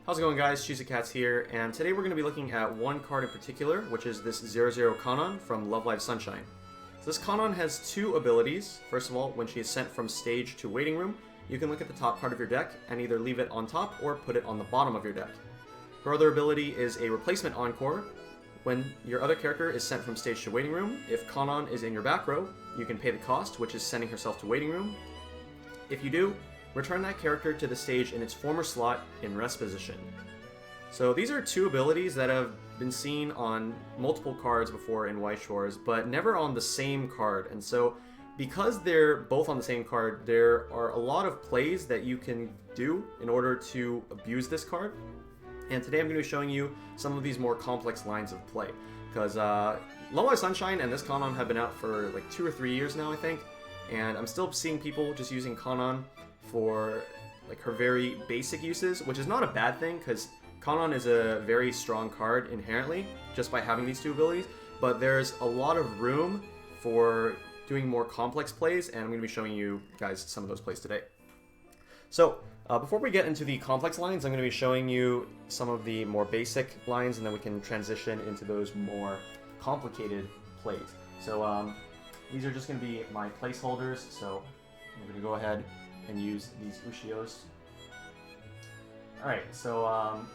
How's it going, guys? Shizukatz here, and today we're going to be looking at one card in particular, which is this 0/0 Kanan from Lv0 Sunshine. So this Kanan has two abilities. First of all, when she is sent from stage to waiting room, you can look at the top card of your deck and either leave it on top or put it on the bottom of your deck. Her other ability is a replacement encore. When your other character is sent from stage to waiting room, if Kanan is in your back row, you can pay the cost, which is sending herself to waiting room. If you do, return that character to the stage in its former slot in rest position. So these are two abilities that have been seen on multiple cards before in Weiss Schwarz, but never on the same card. And so because they're both on the same card, there are a lot of plays that you can do in order to abuse this card. And today I'm going to be showing you some of these more complex lines of play. Because Lv0 Sunshine and this Kanan have been out for like 2 or 3 years now, I think. And I'm still seeing people just using Kanan for like her very basic uses, which is not a bad thing because Kanan is a very strong card inherently just by having these two abilities, but there's a lot of room for doing more complex plays, and I'm going to be showing you guys some of those plays today. So before we get into the complex lines, I'm going to be showing you some of the more basic lines, and then we can transition into those more complicated plays. So these are just going to be my placeholders, so I'm going to go ahead and use these Ushios. Alright, so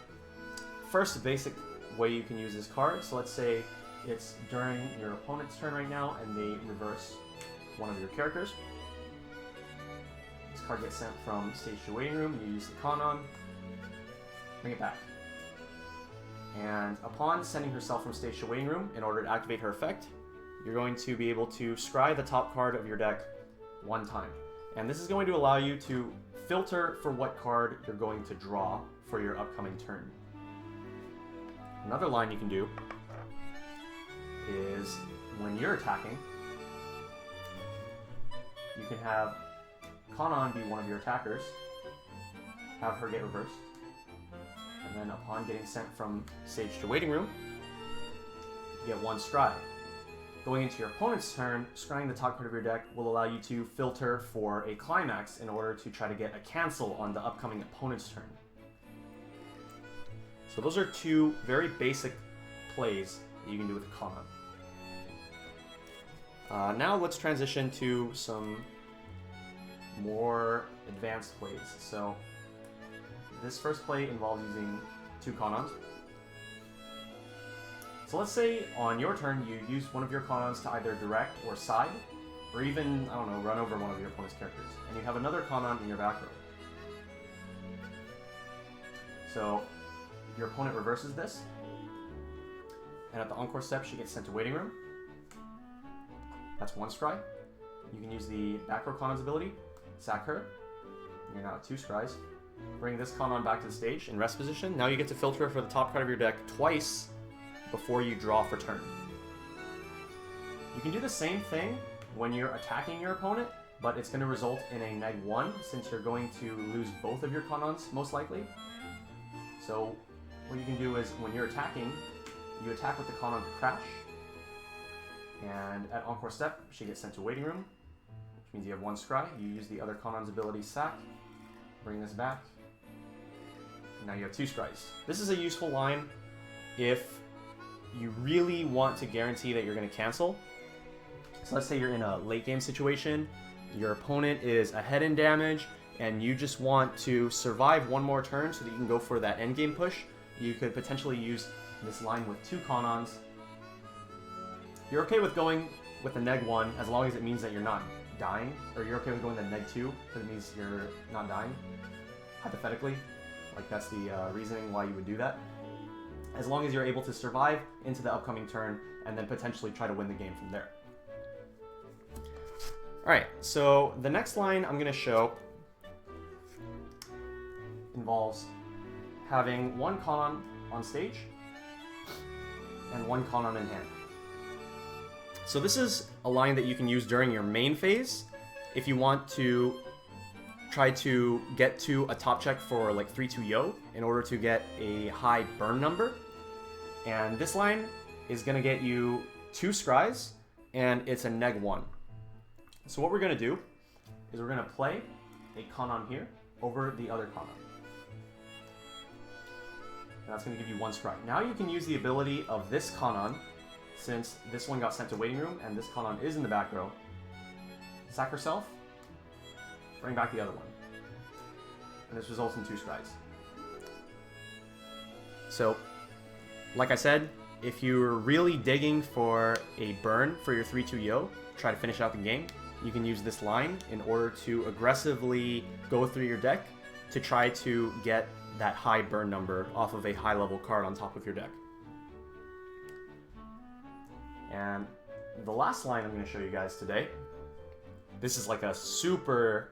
first basic way you can use this card. So let's say it's during your opponent's turn right now and they reverse one of your characters. This card gets sent from stage to waiting room, you use the Kanan, bring it back. And upon sending herself from stage to waiting room, in order to activate her effect, you're going to be able to scry the top card of your deck one time. And this is going to allow you to filter for what card you're going to draw for your upcoming turn. Another line you can do is when you're attacking, you can have Kanan be one of your attackers, have her get reversed, and then upon getting sent from stage to waiting room, you get one scry. Going into your opponent's turn, scrying the top card of your deck will allow you to filter for a climax in order to try to get a cancel on the upcoming opponent's turn. So those are two very basic plays that you can do with Kanan. Now let's transition to some more advanced plays. So this first play involves using two Kanans. So let's say on your turn you use one of your Kanans to either direct or side, or even, I don't know, run over one of your opponent's characters, and you have another Kanan in your back row. So your opponent reverses this, and at the encore step she gets sent to waiting room. That's one scry. You can use the back row Kanan's ability, sack her, you're now at 2 scries. Bring this Kanan back to the stage in rest position. Now you get to filter for the top card of your deck twice before you draw for turn. You can do the same thing when you're attacking your opponent, but it's going to result in a -1 since you're going to lose both of your Kanans most likely. So what you can do is when you're attacking, you attack with the Kanan to crash, and at encore step she gets sent to waiting room, which means you have 1 scry. You use the other Kanan's ability sack, bring this back, and now you have 2 scries. This is a useful line if you really want to guarantee that you're going to cancel. So let's say you're in a late game situation, your opponent is ahead in damage, and you just want to survive one more turn so that you can go for that end game push. You could potentially use this line with 2 Kanans. You're okay with going with the -1 as long as it means that you're not dying, or you're okay with going the -2 because it means you're not dying, hypothetically. Like that's the reasoning why you would do that. As long as you're able to survive into the upcoming turn and then potentially try to win the game from there. Alright, so the next line I'm going to show involves having 1 Kanan on stage and 1 Kanan in hand. So this is a line that you can use during your main phase if you want to try to get to a top check for like 3-2 Yo in order to get a high burn number. And this line is going to get you 2 scries, and it's a -1. So what we're going to do is we're going to play a Kanan here over the other Kanan. and that's going to give you 1 scry. Now you can use the ability of this Kanan, since this one got sent to waiting room, and this Kanan is in the back row. Sack herself, bring back the other one. And this results in 2 scries. So, like I said, if you're really digging for a burn for your 3-2 Yo, try to finish out the game, you can use this line in order to aggressively go through your deck to try to get that high burn number off of a high level card on top of your deck. And the last line I'm going to show you guys today, this is like a super,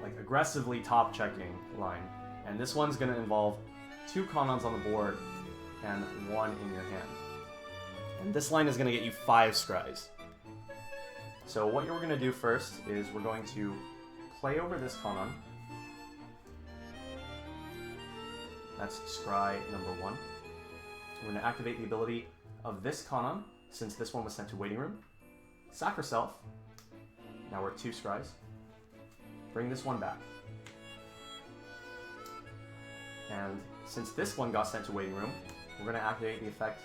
like aggressively top checking line. And this one's going to involve 2 Kanans on the board and 1 in your hand. And this line is going to get you 5 scries. So what you're going to do first is we're going to play over this Kanan. That's scry number 1. We're going to activate the ability of this Kanan, since this one was sent to waiting room. Sack herself. Now we're at 2 scries. Bring this one back. And since this one got sent to waiting room, we're going to activate the effect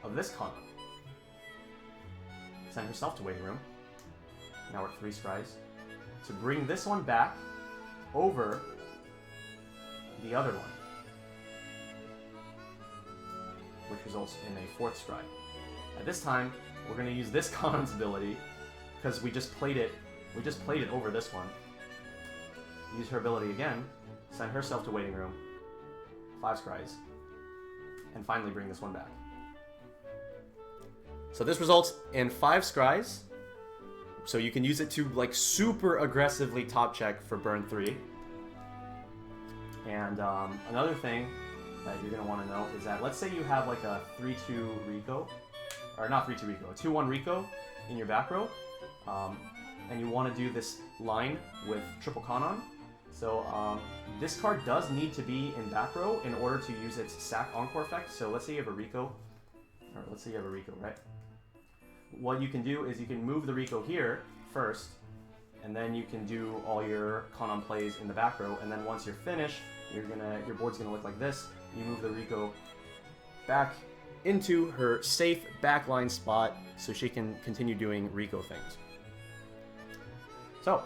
of this Kanan. Send herself to waiting room. Now we're at 3 scries. To bring this one back over the other one, which results in a 4th scry. At this time, we're going to use this Kanan's ability, because we just played it over this one. Use her ability again, send herself to waiting room, 5 scries, and finally bring this one back. So this results in 5 scries, so you can use it to like super aggressively top check for burn 3. And another thing that you're going to want to know is that let's say you have like a 3-2 Rico, or not 3-2 Rico, a 2-1 Rico in your back row, and you want to do this line with triple Kanan. So this card does need to be in back row in order to use its sack encore effect. So let's say you have a Rico, or let's say you have a Rico, right? What you can do is you can move the Rico here first, and then you can do all your Kanan plays in the back row, and then once you're finished, your board's gonna look like this. You move the Rico back into her safe backline spot so she can continue doing Rico things. So,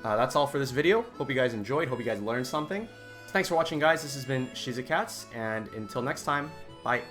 that's all for this video. Hope you guys enjoyed. Hope you guys learned something. Thanks for watching, guys. This has been Shizukatz, and until next time, bye.